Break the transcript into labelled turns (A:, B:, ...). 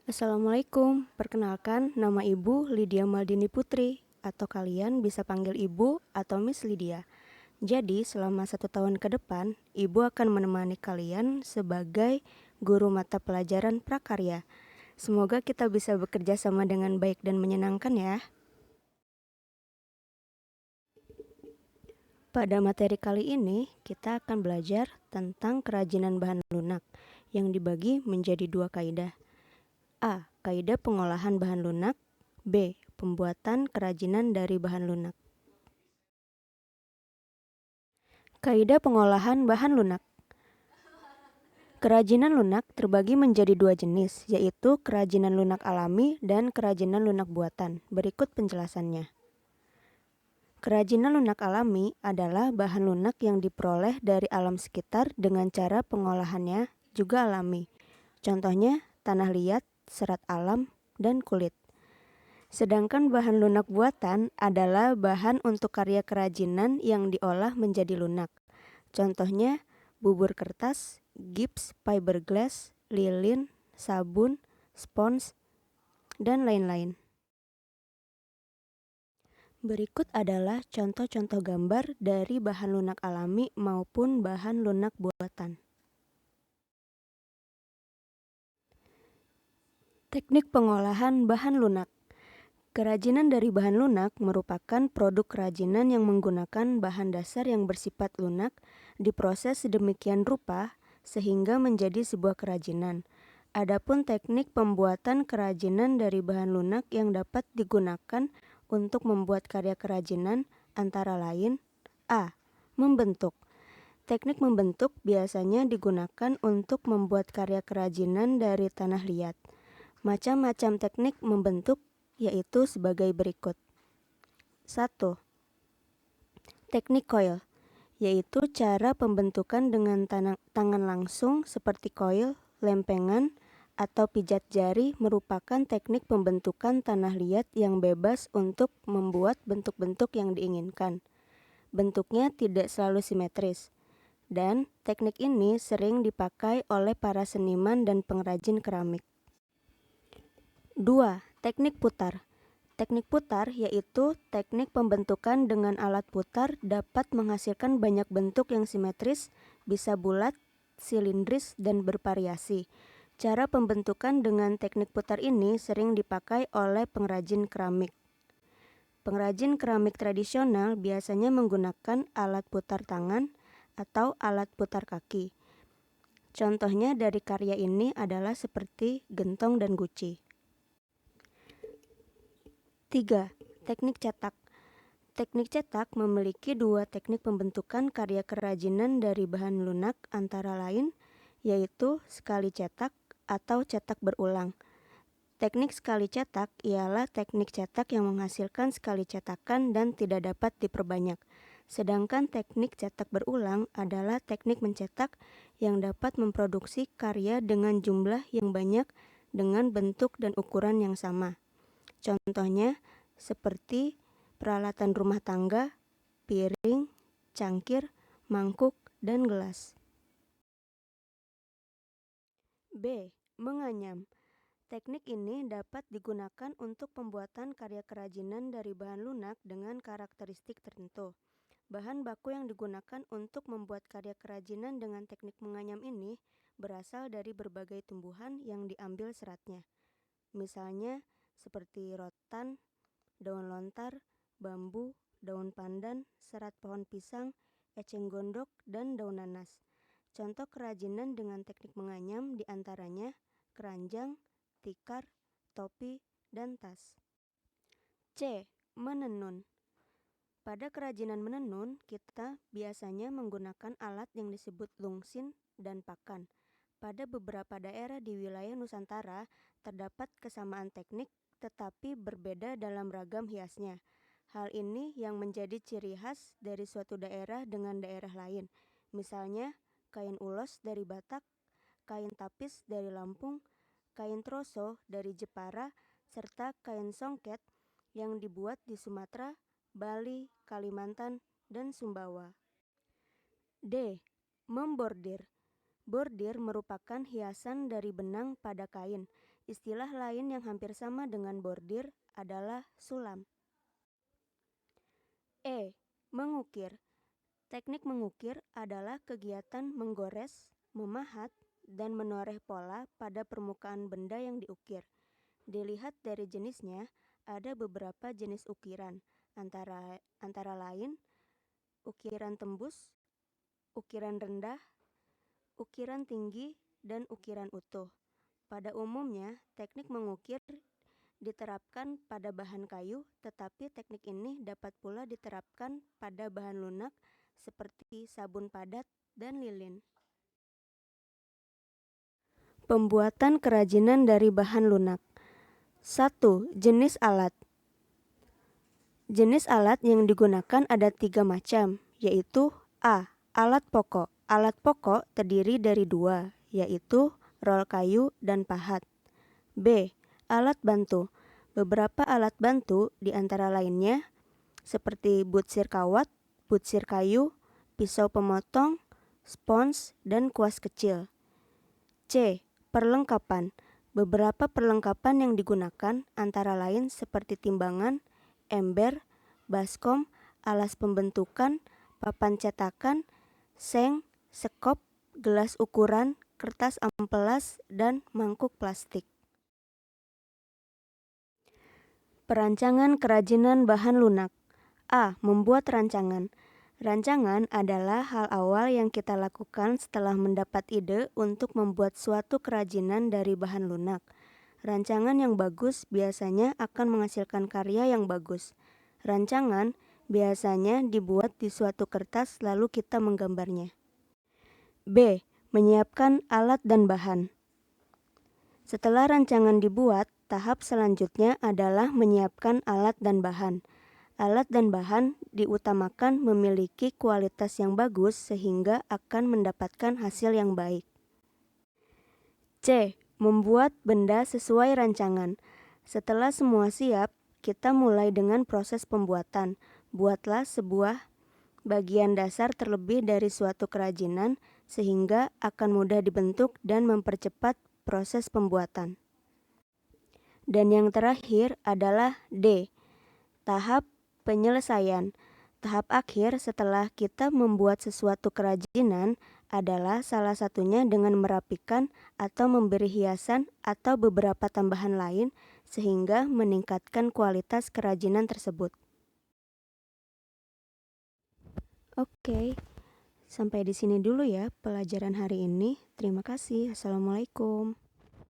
A: Assalamualaikum, perkenalkan nama Ibu Lydia Maldini Putri, atau kalian bisa panggil Ibu atau Miss Lydia. Jadi selama 1 tahun ke depan, Ibu akan menemani kalian sebagai guru mata pelajaran prakarya. Semoga kita bisa bekerja sama dengan baik dan menyenangkan ya. Pada materi kali ini, kita akan belajar tentang kerajinan bahan lunak yang dibagi menjadi 2 kaidah. A. Kaidah pengolahan bahan lunak. B. Pembuatan kerajinan dari bahan lunak. Kaidah pengolahan bahan lunak. Kerajinan lunak terbagi menjadi 2 jenis, yaitu kerajinan lunak alami dan kerajinan lunak buatan. Berikut penjelasannya. Kerajinan lunak alami adalah bahan lunak yang diperoleh dari alam sekitar dengan cara pengolahannya juga alami. Contohnya tanah liat, serat alam, dan kulit. Sedangkan bahan lunak buatan adalah bahan untuk karya kerajinan yang diolah menjadi lunak. Contohnya bubur kertas, gips, fiberglass, lilin, sabun, spons, dan lain-lain. Berikut adalah contoh-contoh gambar dari bahan lunak alami maupun bahan lunak buatan. Teknik pengolahan bahan lunak. Kerajinan dari bahan lunak merupakan produk kerajinan yang menggunakan bahan dasar yang bersifat lunak diproses sedemikian rupa sehingga menjadi sebuah kerajinan. Adapun teknik pembuatan kerajinan dari bahan lunak yang dapat digunakan untuk membuat karya kerajinan antara lain: A. Membentuk. Teknik membentuk biasanya digunakan untuk membuat karya kerajinan dari tanah liat. Macam-macam teknik membentuk yaitu sebagai berikut. 1. Teknik coil, yaitu cara pembentukan dengan tangan langsung seperti coil, lempengan, atau pijat jari merupakan teknik pembentukan tanah liat yang bebas untuk membuat bentuk-bentuk yang diinginkan. Bentuknya tidak selalu simetris, dan teknik ini sering dipakai oleh para seniman dan pengrajin keramik. 2. Teknik putar. Teknik putar yaitu teknik pembentukan dengan alat putar dapat menghasilkan banyak bentuk yang simetris, bisa bulat, silindris, dan bervariasi. Cara pembentukan dengan teknik putar ini sering dipakai oleh pengrajin keramik. Pengrajin keramik tradisional biasanya menggunakan alat putar tangan atau alat putar kaki. Contohnya dari karya ini adalah seperti gentong dan guci. 3. Teknik cetak. Teknik cetak memiliki 2 teknik pembentukan karya kerajinan dari bahan lunak antara lain, yaitu sekali cetak atau cetak berulang. Teknik sekali cetak ialah teknik cetak yang menghasilkan sekali cetakan dan tidak dapat diperbanyak. Sedangkan teknik cetak berulang adalah teknik mencetak yang dapat memproduksi karya dengan jumlah yang banyak dengan bentuk dan ukuran yang sama. Contohnya seperti peralatan rumah tangga, piring, cangkir, mangkuk, dan gelas. B. Menganyam. Teknik ini dapat digunakan untuk pembuatan karya kerajinan dari bahan lunak dengan karakteristik tertentu. Bahan baku yang digunakan untuk membuat karya kerajinan dengan teknik menganyam ini berasal dari berbagai tumbuhan yang diambil seratnya. Misalnya seperti rotan, daun lontar, bambu, daun pandan, serat pohon pisang, eceng gondok, dan daun nanas. Contoh kerajinan dengan teknik menganyam diantaranya keranjang, tikar, topi, dan tas. C. Menenun. Pada kerajinan menenun, kita biasanya menggunakan alat yang disebut lungsin dan pakan. Pada beberapa daerah di wilayah Nusantara, terdapat kesamaan teknik tetapi berbeda dalam ragam hiasnya. Hal ini yang menjadi ciri khas dari suatu daerah dengan daerah lain. Misalnya, kain ulos dari Batak, kain tapis dari Lampung, kain troso dari Jepara, serta kain songket yang dibuat di Sumatera, Bali, Kalimantan, dan Sumbawa. D. Membordir. Bordir merupakan hiasan dari benang pada kain Istilah lain yang hampir sama dengan bordir adalah sulam. E. Mengukir. Teknik mengukir adalah kegiatan menggores, memahat, dan menoreh pola pada permukaan benda yang diukir. Dilihat dari jenisnya, ada beberapa jenis ukiran, antara lain ukiran tembus, ukiran rendah, ukiran tinggi, dan ukiran utuh. Pada umumnya, teknik mengukir diterapkan pada bahan kayu, tetapi teknik ini dapat pula diterapkan pada bahan lunak seperti sabun padat dan lilin. Pembuatan kerajinan dari bahan lunak. 1. Jenis alat. Jenis alat yang digunakan ada 3 macam, yaitu A. Alat pokok. Alat pokok terdiri dari 2, yaitu rol kayu dan pahat. B. Alat bantu. Beberapa alat bantu di antara lainnya seperti butsir kawat, butsir kayu, pisau pemotong, spons, dan kuas kecil. C. Perlengkapan. Beberapa perlengkapan yang digunakan antara lain seperti timbangan, ember, baskom, alas pembentukan, papan cetakan, seng, sekop, gelas ukuran, kertas amplas, dan mangkuk plastik. Perancangan kerajinan bahan lunak. A. Membuat rancangan. Rancangan adalah hal awal yang kita lakukan setelah mendapat ide untuk membuat suatu kerajinan dari bahan lunak. Rancangan yang bagus biasanya akan menghasilkan karya yang bagus. Rancangan biasanya dibuat di suatu kertas lalu kita menggambarnya. B. Menyiapkan alat dan bahan. Setelah rancangan dibuat, tahap selanjutnya adalah menyiapkan alat dan bahan. Alat dan bahan diutamakan memiliki kualitas yang bagus sehingga akan mendapatkan hasil yang baik. C. Membuat benda sesuai rancangan. Setelah semua siap, kita mulai dengan proses pembuatan. Buatlah sebuah bagian dasar terlebih dari suatu kerajinan sehingga akan mudah dibentuk dan mempercepat proses pembuatan. Dan yang terakhir adalah D. Tahap penyelesaian. Tahap akhir setelah kita membuat sesuatu kerajinan adalah salah satunya dengan merapikan atau memberi hiasan atau beberapa tambahan lain sehingga meningkatkan kualitas kerajinan tersebut. Oke, sampai di sini dulu ya pelajaran hari ini. Terima kasih. Assalamualaikum.